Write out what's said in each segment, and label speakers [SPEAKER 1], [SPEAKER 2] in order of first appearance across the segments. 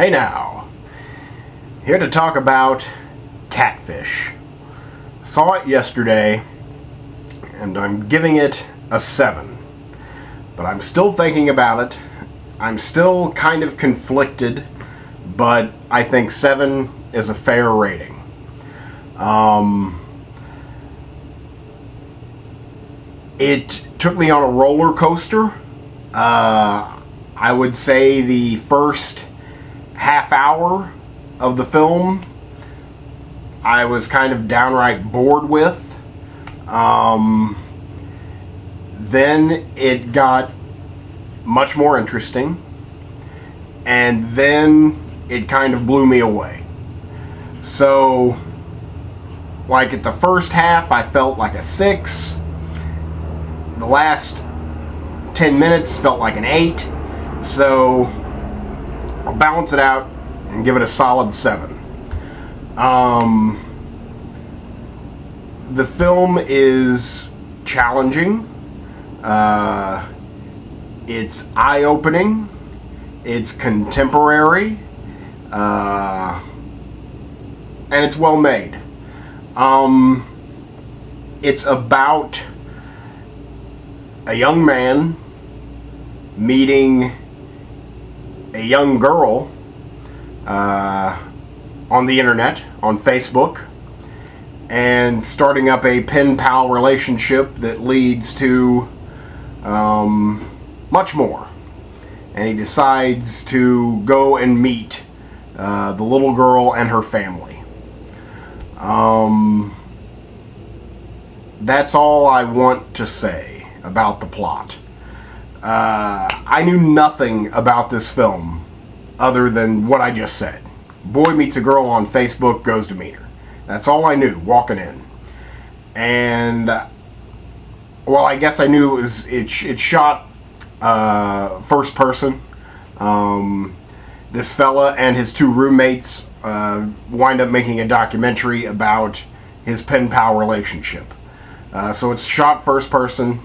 [SPEAKER 1] Hey now, here to talk about Catfish. Saw it yesterday, and I'm giving it a 7. But I'm still thinking about it. I'm still kind of conflicted, but I think 7 is a fair rating. It took me on a roller coaster. I would say the first half hour of the film I was kind of downright bored with. Then it got much more interesting, and then it kind of blew me away. So, like at the first half, I felt like a 6. The last 10 minutes felt like an 8. So, I'll balance it out and give it a solid 7. The film is challenging. It's eye-opening. It's contemporary. And it's well made. It's about a young man meeting a young girl on the internet, on Facebook, and starting up a pen pal relationship that leads to much more. And he decides to go and meet the little girl and her family. That's all I want to say about the plot. I knew nothing about this film other than what I just said. Boy meets a girl on Facebook, goes to meet her. That's all I knew walking in. And well, I guess I knew it's shot first person. This fella and his 2 roommates wind up making a documentary about his pen pal relationship. So it's shot first person.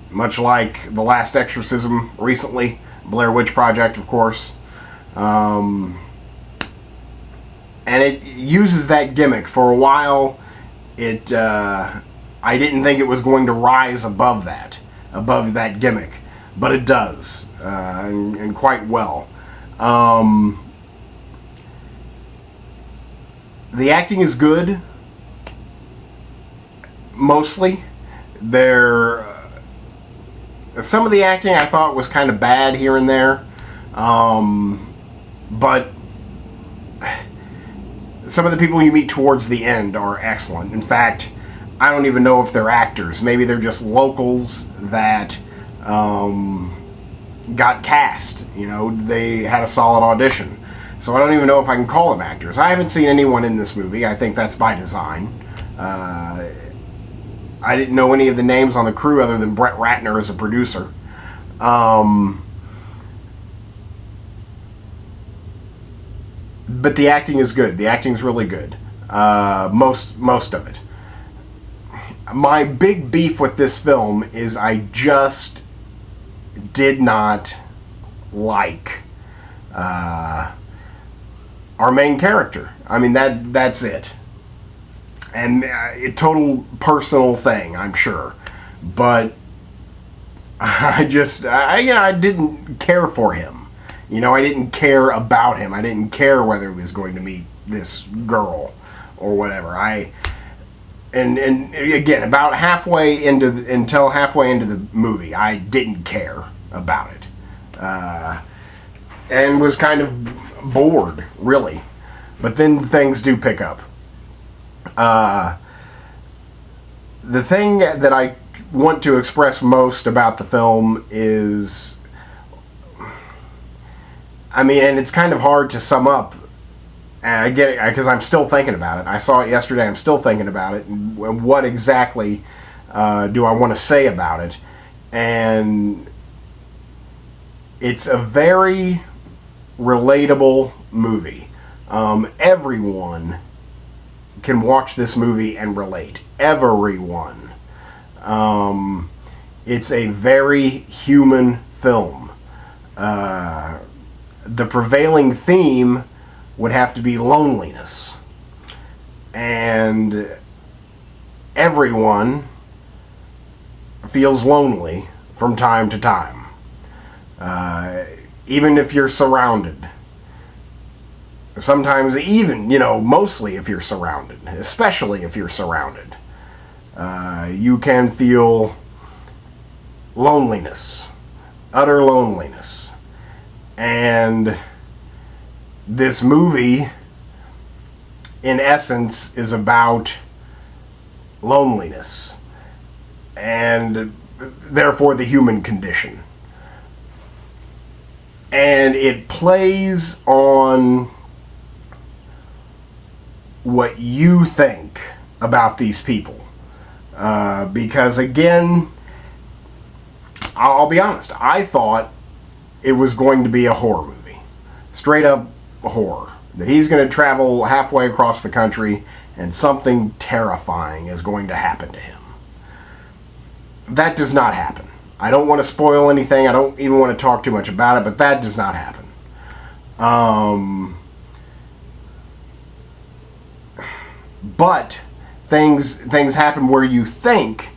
[SPEAKER 1] Much like The Last Exorcism recently, Blair Witch Project, of course. And it uses that gimmick. For a while, I didn't think it was going to rise above that gimmick, but it does, and quite well. The acting is good, mostly. Some of the acting I thought was kind of bad here and there, but some of the people you meet towards the end are excellent. In fact, I don't even know if they're actors. Maybe they're just locals that got cast. You know, they had a solid audition. So I don't even know if I can call them actors. I haven't seen anyone in this movie. I think that's by design. I didn't know any of the names on the crew other than Brett Ratner as a producer. But the acting is good. The acting's really good. Most of it. My big beef with this film is I just did not like our main character. I mean, that's it. And a total personal thing, I'm sure. But I didn't care for him. You know, I didn't care about him. I didn't care whether he was going to meet this girl or whatever. And again, until halfway into the movie, I didn't care about it. And was kind of bored, really. But then things do pick up. The thing that I want to express most about the film is, I mean, and it's kind of hard to sum up. I get it, because I'm still thinking about it. I saw it yesterday, I'm still thinking about it. And what exactly do I want to say about it? And it's a very relatable movie. Everyone can watch this movie and relate. Everyone. It's a very human film. the prevailing theme would have to be loneliness. And everyone feels lonely from time to time. Even if you're surrounded. Sometimes even, mostly if you're surrounded. Especially if you're surrounded. You can feel loneliness. Utter loneliness. And this movie, in essence, is about loneliness. And therefore the human condition. And it plays on what you think about these people. Because again, I'll be honest, I thought it was going to be a horror movie. Straight up horror. That he's going to travel halfway across the country and something terrifying is going to happen to him. That does not happen. I don't want to spoil anything. I don't even want to talk too much about it, but that does not happen. But things happen where you think,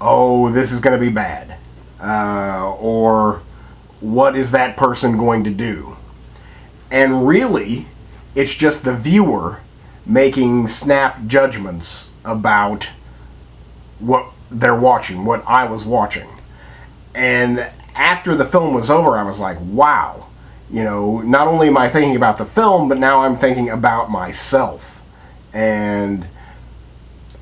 [SPEAKER 1] oh, this is going to be bad. Or what is that person going to do? And really, it's just the viewer making snap judgments about what they're watching, what I was watching. And after the film was over, I was like, wow. Not only am I thinking about the film, but now I'm thinking about myself. And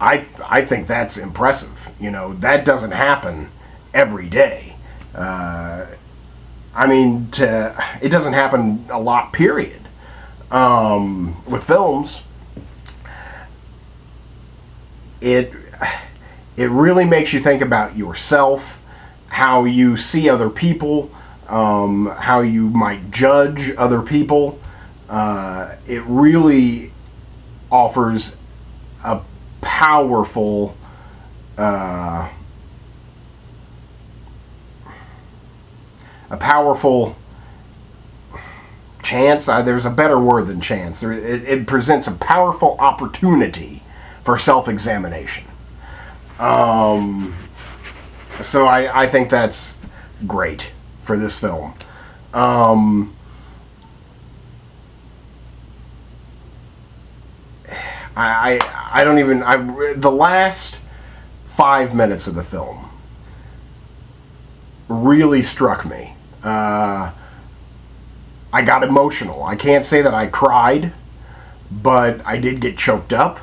[SPEAKER 1] I think that's impressive. That doesn't happen every day. It doesn't happen a lot, period. With films, it really makes you think about yourself, how you see other people, how you might judge other people. It really offers a powerful chance. There's a better word than chance. It presents a powerful opportunity for self-examination. So I think that's great for this film. The last 5 minutes of the film really struck me. I got emotional. I can't say that I cried, but I did get choked up.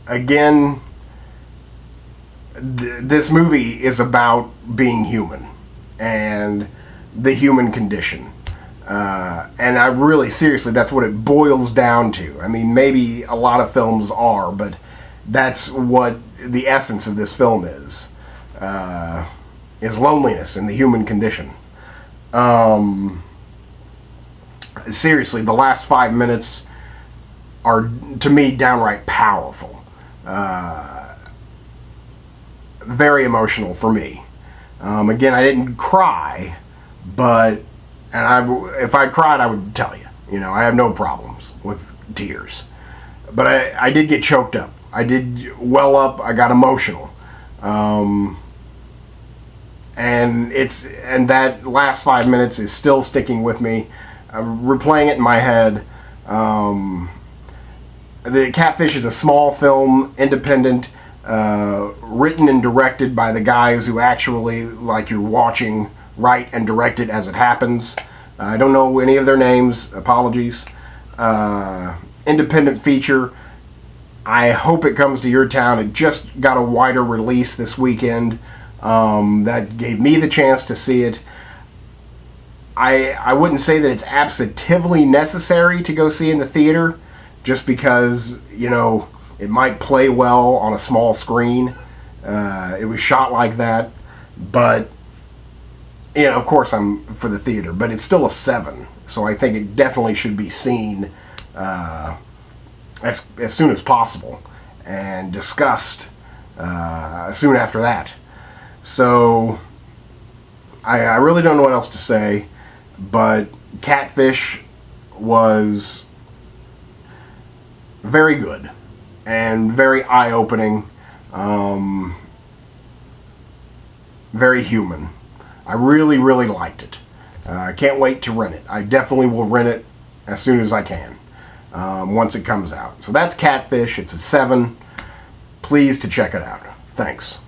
[SPEAKER 1] Again, this movie is about being human and the human condition. And I really, seriously, that's what it boils down to. Maybe a lot of films are, but that's what the essence of this film is loneliness and the human condition. Seriously, the last 5 minutes are, to me, downright powerful. Very emotional for me. Again, I didn't cry, but if I cried, I would tell you. I have no problems with tears. But I did get choked up. I did well up. I got emotional. And that last 5 minutes is still sticking with me. I'm replaying it in my head. The Catfish is a small film, independent, written and directed by the guys who actually, like you're watching, write and direct it as it happens. I don't know any of their names. Apologies. Independent feature. I hope it comes to your town. It just got a wider release this weekend. That gave me the chance to see it. I wouldn't say that it's absolutely necessary to go see in the theater, just because, it might play well on a small screen. It was shot like that. But, of course I'm for the theater, but it's still a 7. So I think it definitely should be seen as soon as possible and discussed soon after that. So I really don't know what else to say, but Catfish was very good and very eye-opening, very human. I really, really liked it. I can't wait to rent it. I definitely will rent it as soon as I can, once it comes out. So that's Catfish. It's a 7. Please to check it out. Thanks.